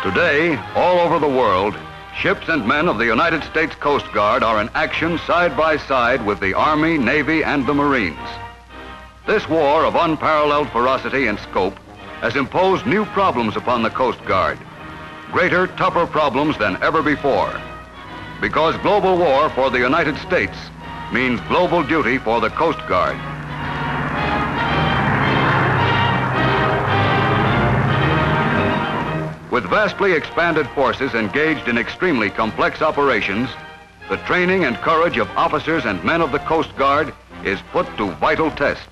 Today, all over the world, ships and men of the United States Coast Guard are in action side by side with the Army, Navy, and the Marines. This war of unparalleled ferocity and scope has imposed new problems upon the Coast Guard, greater, tougher problems than ever before. Because global war for the United States means global duty for the Coast Guard. With vastly expanded forces engaged in extremely complex operations, the training and courage of officers and men of the Coast Guard is put to vital test.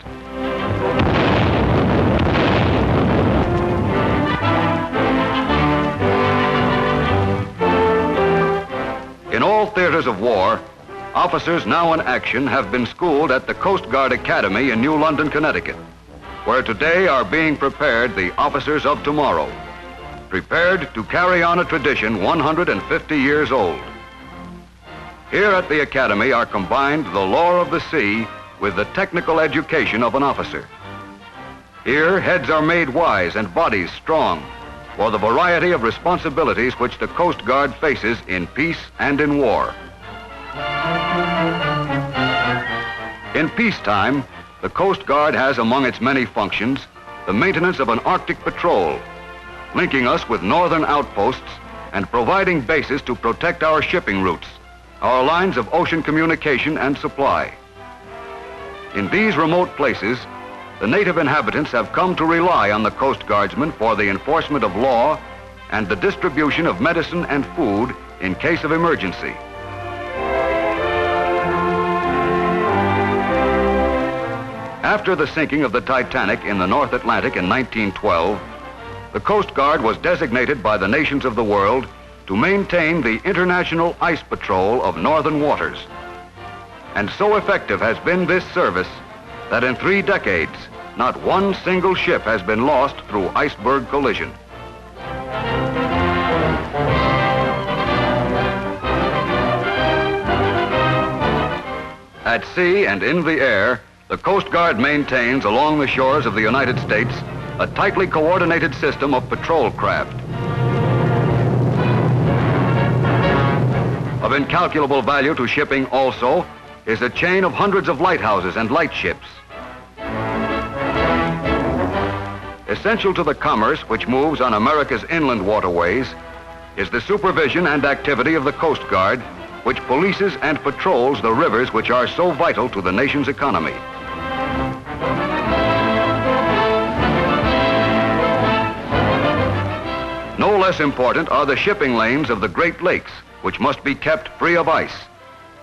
In all theaters of war, officers now in action have been schooled at the Coast Guard Academy in New London, Connecticut, where today are being prepared the officers of tomorrow, prepared to carry on a tradition 150 years old. Here at the Academy are combined the lore of the sea with the technical education of an officer. Here, heads are made wise and bodies strong for the variety of responsibilities which the Coast Guard faces in peace and in war. In peacetime, the Coast Guard has among its many functions the maintenance of an Arctic patrol, linking us with northern outposts and providing bases to protect our shipping routes, our lines of ocean communication and supply. In these remote places, the native inhabitants have come to rely on the Coast Guardsmen for the enforcement of law and the distribution of medicine and food in case of emergency. After the sinking of the Titanic in the North Atlantic in 1912, the Coast Guard was designated by the nations of the world to maintain the International Ice Patrol of northern waters. And so effective has been this service that in 3 decades, not one single ship has been lost through iceberg collision. At sea and in the air, the Coast Guard maintains along the shores of the United States a tightly coordinated system of patrol craft. Of incalculable value to shipping also is a chain of hundreds of lighthouses and lightships. Essential to the commerce which moves on America's inland waterways is the supervision and activity of the Coast Guard, which polices and patrols the rivers which are so vital to the nation's economy. No less important are the shipping lanes of the Great Lakes, which must be kept free of ice,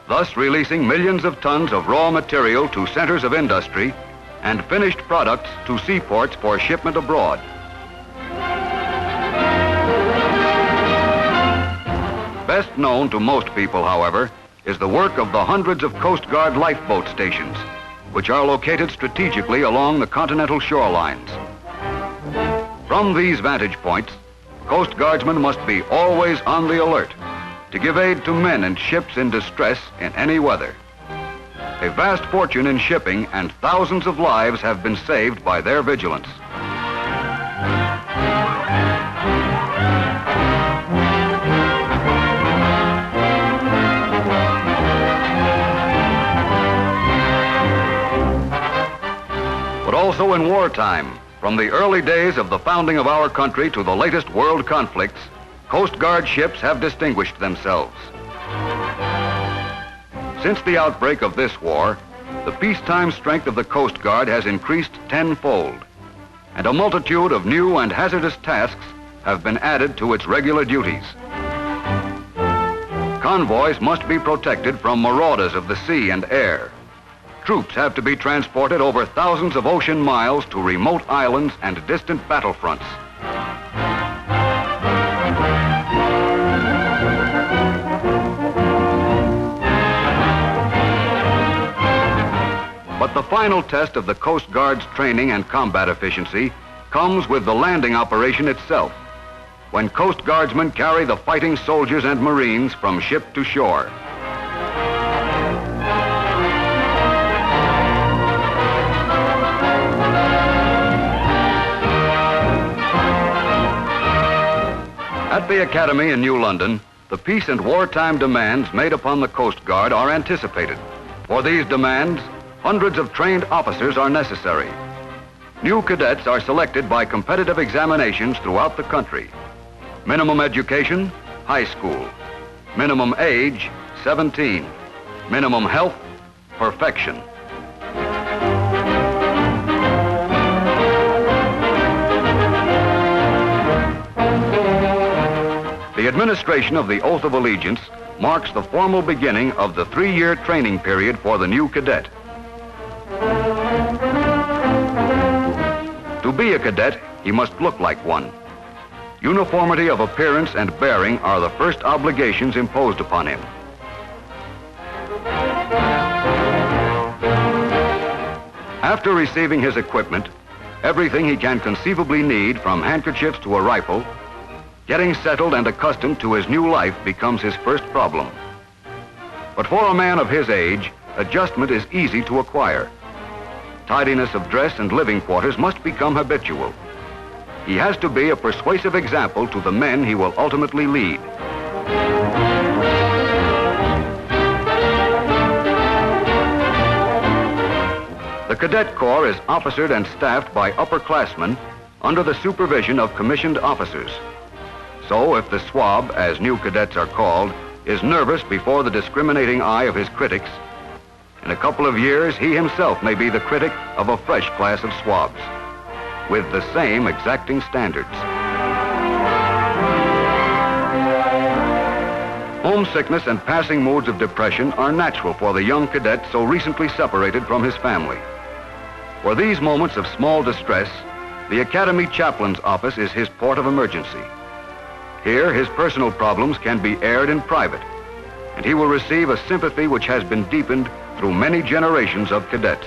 thus releasing millions of tons of raw material to centers of industry and finished products to seaports for shipment abroad. Best known to most people, however, is the work of the hundreds of Coast Guard lifeboat stations, which are located strategically along the continental shorelines. From these vantage points, Coast Guardsmen must be always on the alert to give aid to men and ships in distress in any weather. A vast fortune in shipping and thousands of lives have been saved by their vigilance. But also in wartime, from the early days of the founding of our country to the latest world conflicts, Coast Guard ships have distinguished themselves. Since the outbreak of this war, the peacetime strength of the Coast Guard has increased tenfold, and a multitude of new and hazardous tasks have been added to its regular duties. Convoys must be protected from marauders of the sea and air. Troops have to be transported over thousands of ocean miles to remote islands and distant battlefronts. But the final test of the Coast Guard's training and combat efficiency comes with the landing operation itself, when Coast Guardsmen carry the fighting soldiers and Marines from ship to shore. At the Academy in New London, the peace and wartime demands made upon the Coast Guard are anticipated. For these demands, hundreds of trained officers are necessary. New cadets are selected by competitive examinations throughout the country. Minimum education, high school. Minimum age, 17. Minimum health, perfection. The administration of the Oath of Allegiance marks the formal beginning of the 3-year training period for the new cadet. To be a cadet, he must look like one. Uniformity of appearance and bearing are the first obligations imposed upon him. After receiving his equipment, everything he can conceivably need, from handkerchiefs to a rifle, getting settled and accustomed to his new life becomes his first problem. But for a man of his age, adjustment is easy to acquire. Tidiness of dress and living quarters must become habitual. He has to be a persuasive example to the men he will ultimately lead. The Cadet Corps is officered and staffed by upperclassmen under the supervision of commissioned officers. So if the swab, as new cadets are called, is nervous before the discriminating eye of his critics, in a couple of years he himself may be the critic of a fresh class of swabs, with the same exacting standards. Homesickness and passing moods of depression are natural for the young cadet so recently separated from his family. For these moments of small distress, the Academy Chaplain's office is his port of emergency. Here, his personal problems can be aired in private, and he will receive a sympathy which has been deepened through many generations of cadets.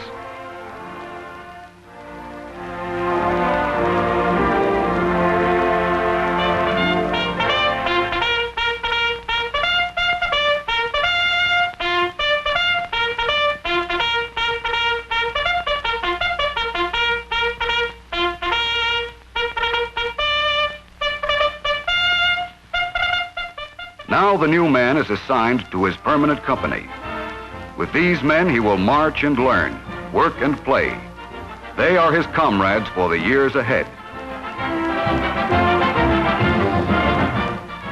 Now the new man is assigned to his permanent company. With these men he will march and learn, work and play. They are his comrades for the years ahead.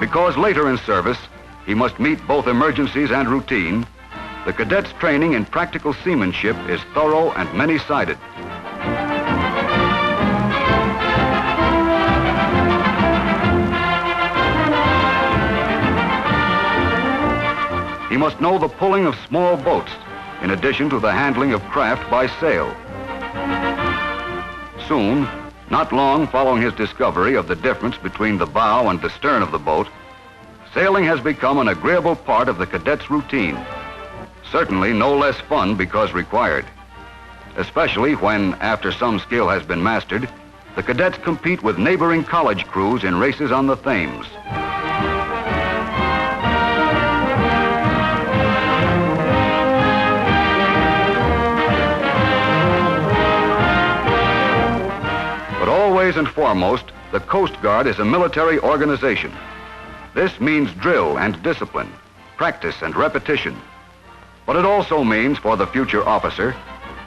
Because later in service, he must meet both emergencies and routine, the cadet's training in practical seamanship is thorough and many-sided. He must know the pulling of small boats, in addition to the handling of craft by sail. Soon, not long following his discovery of the difference between the bow and the stern of the boat, sailing has become an agreeable part of the cadet's routine. Certainly no less fun because required, especially when, after some skill has been mastered, the cadets compete with neighboring college crews in races on the Thames. Always and foremost, the Coast Guard is a military organization. This means drill and discipline, practice and repetition. But it also means, for the future officer,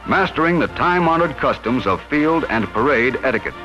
mastering the time-honored customs of field and parade etiquette.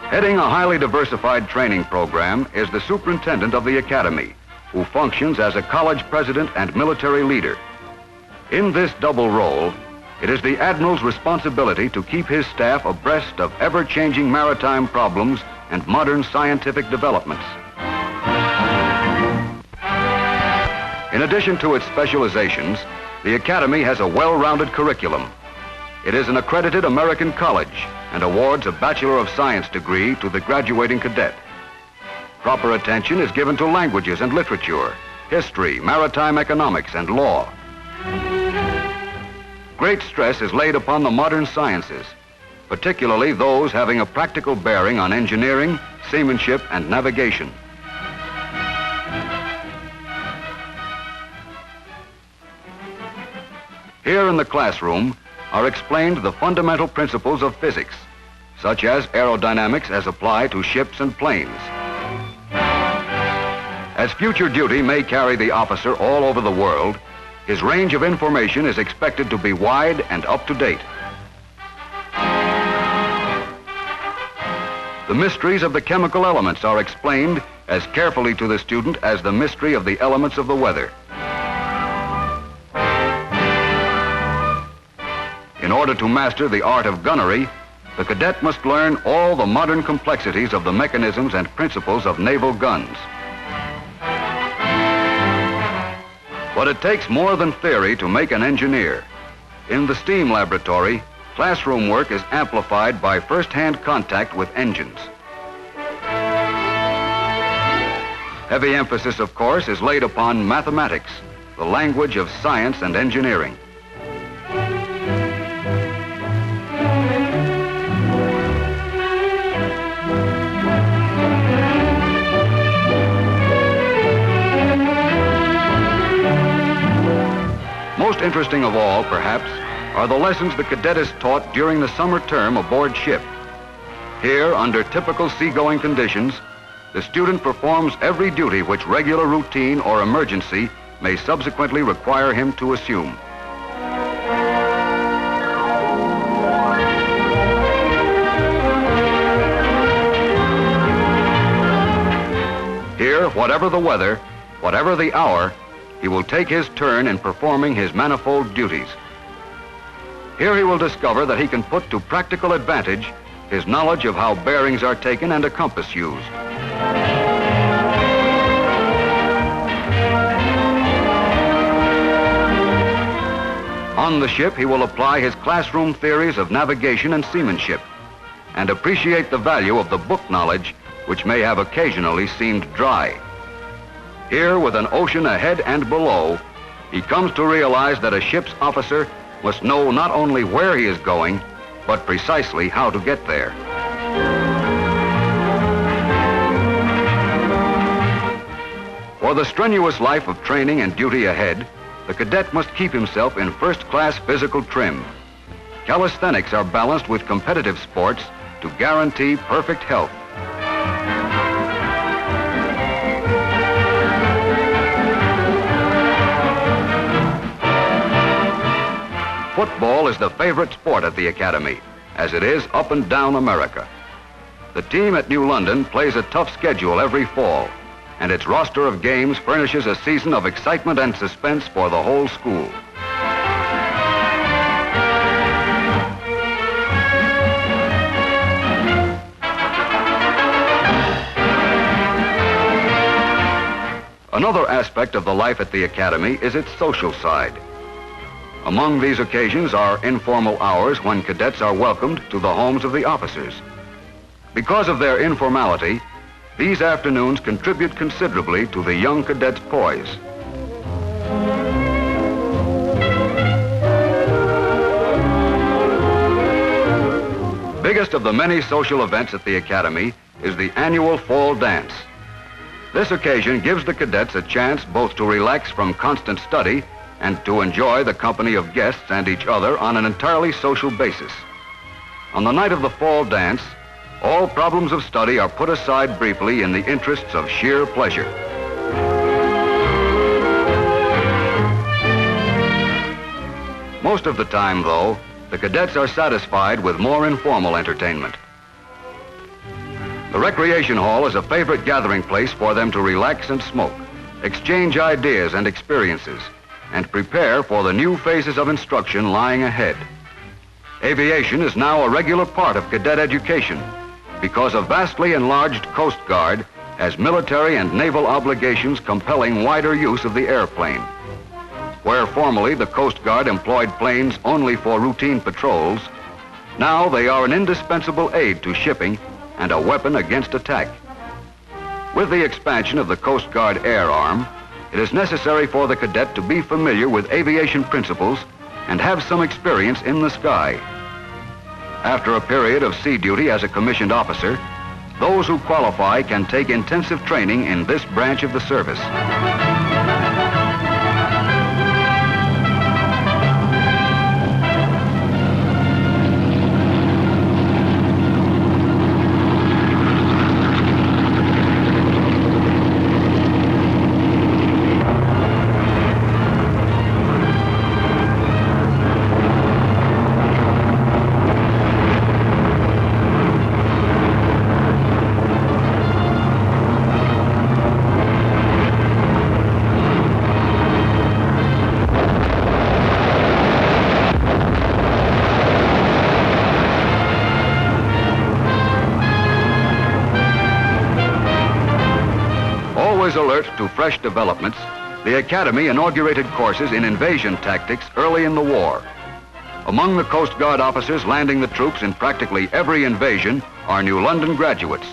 Heading a highly diversified training program is the superintendent of the Academy, who functions as a college president and military leader. In this double role, it is the Admiral's responsibility to keep his staff abreast of ever-changing maritime problems and modern scientific developments. In addition to its specializations, the Academy has a well-rounded curriculum. It is an accredited American college and awards a Bachelor of Science degree to the graduating cadet. Proper attention is given to languages and literature, history, maritime economics, and law. great stress is laid upon the modern sciences, particularly those having a practical bearing on engineering, seamanship, and navigation. Here in the classroom are explained the fundamental principles of physics, such as aerodynamics as applied to ships and planes. As future duty may carry the officer all over the world, his range of information is expected to be wide and up to date. The mysteries of the chemical elements are explained as carefully to the student as the mystery of the elements of the weather. In order to master the art of gunnery, the cadet must learn all the modern complexities of the mechanisms and principles of naval guns. But it takes more than theory to make an engineer. In the steam laboratory, classroom work is amplified by first-hand contact with engines. Heavy emphasis, of course, is laid upon mathematics, the language of science and engineering. Most interesting of all, perhaps, are the lessons the cadet is taught during the summer term aboard ship. Here, under typical seagoing conditions, the student performs every duty which regular routine or emergency may subsequently require him to assume. Here, whatever the weather, whatever the hour, he will take his turn in performing his manifold duties. Here he will discover that he can put to practical advantage his knowledge of how bearings are taken and a compass used. On the ship, he will apply his classroom theories of navigation and seamanship and appreciate the value of the book knowledge which may have occasionally seemed dry. Here, with an ocean ahead and below, he comes to realize that a ship's officer must know not only where he is going, but precisely how to get there. For the strenuous life of training and duty ahead, the cadet must keep himself in first-class physical trim. Calisthenics are balanced with competitive sports to guarantee perfect health. Football is the favorite sport at the Academy, as it is up and down America. The team at New London plays a tough schedule every fall, and its roster of games furnishes a season of excitement and suspense for the whole school. Another aspect of the life at the Academy is its social side. Among these occasions are informal hours when cadets are welcomed to the homes of the officers. Because of their informality, these afternoons contribute considerably to the young cadet's poise. Biggest of the many social events at the Academy is the annual fall dance. This occasion gives the cadets a chance both to relax from constant study and to enjoy the company of guests and each other on an entirely social basis. On the night of the fall dance, all problems of study are put aside briefly in the interests of sheer pleasure. Most of the time, though, the cadets are satisfied with more informal entertainment. The recreation hall is a favorite gathering place for them to relax and smoke, exchange ideas and experiences, and prepare for the new phases of instruction lying ahead. Aviation is now a regular part of cadet education because a vastly enlarged Coast Guard has military and naval obligations compelling wider use of the airplane. Where formerly the Coast Guard employed planes only for routine patrols, now they are an indispensable aid to shipping and a weapon against attack. With the expansion of the Coast Guard Air Arm, it is necessary for the cadet to be familiar with aviation principles and have some experience in the sky. After a period of sea duty as a commissioned officer, those who qualify can take intensive training in this branch of the service. Always alert to fresh developments, the Academy inaugurated courses in invasion tactics early in the war. Among the Coast Guard officers landing the troops in practically every invasion are New London graduates.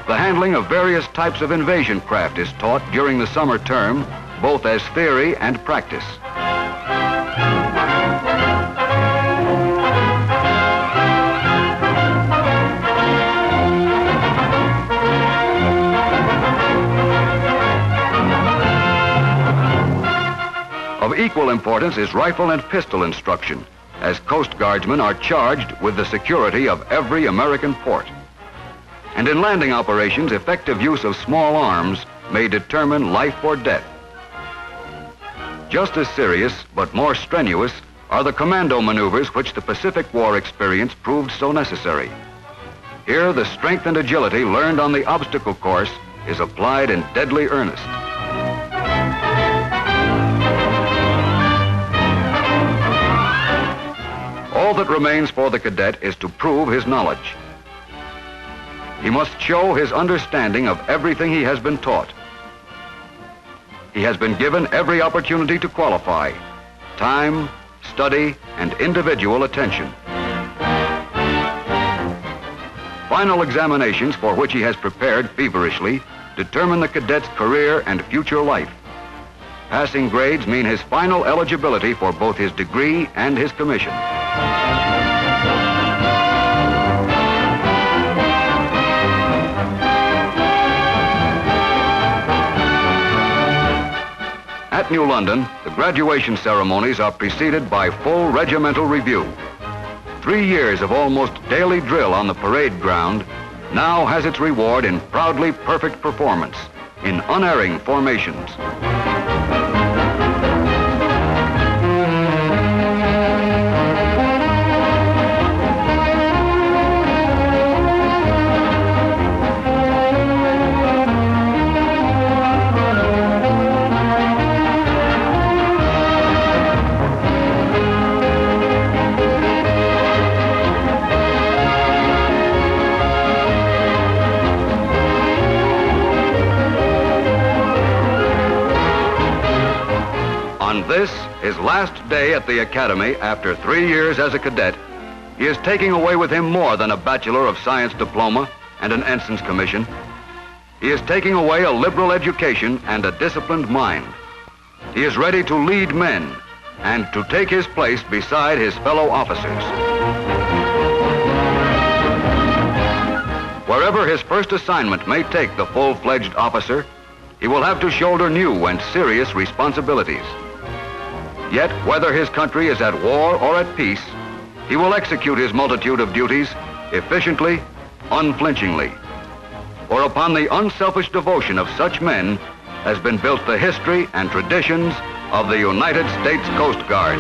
The handling of various types of invasion craft is taught during the summer term, both as theory and practice. Of equal importance is rifle and pistol instruction, as Coast Guardsmen are charged with the security of every American port. And in landing operations, effective use of small arms may determine life or death. Just as serious, but more strenuous, are the commando maneuvers which the Pacific War experience proved so necessary. Here, the strength and agility learned on the obstacle course is applied in deadly earnest. All that remains for the cadet is to prove his knowledge. He must show his understanding of everything he has been taught. He has been given every opportunity to qualify: time, study, and individual attention. Final examinations, for which he has prepared feverishly, determine the cadet's career and future life. Passing grades mean his final eligibility for both his degree and his commission. At New London, the graduation ceremonies are preceded by full regimental review. 3 years of almost daily drill on the parade ground now has its reward in proudly perfect performance, in unerring formations. On this, his last day at the Academy after 3 years as a cadet, he is taking away with him more than a Bachelor of Science diploma and an ensign's commission. He is taking away a liberal education and a disciplined mind. He is ready to lead men and to take his place beside his fellow officers. Wherever his first assignment may take the full-fledged officer, he will have to shoulder new and serious responsibilities. Yet, whether his country is at war or at peace, he will execute his multitude of duties efficiently, unflinchingly. For upon the unselfish devotion of such men has been built the history and traditions of the United States Coast Guard.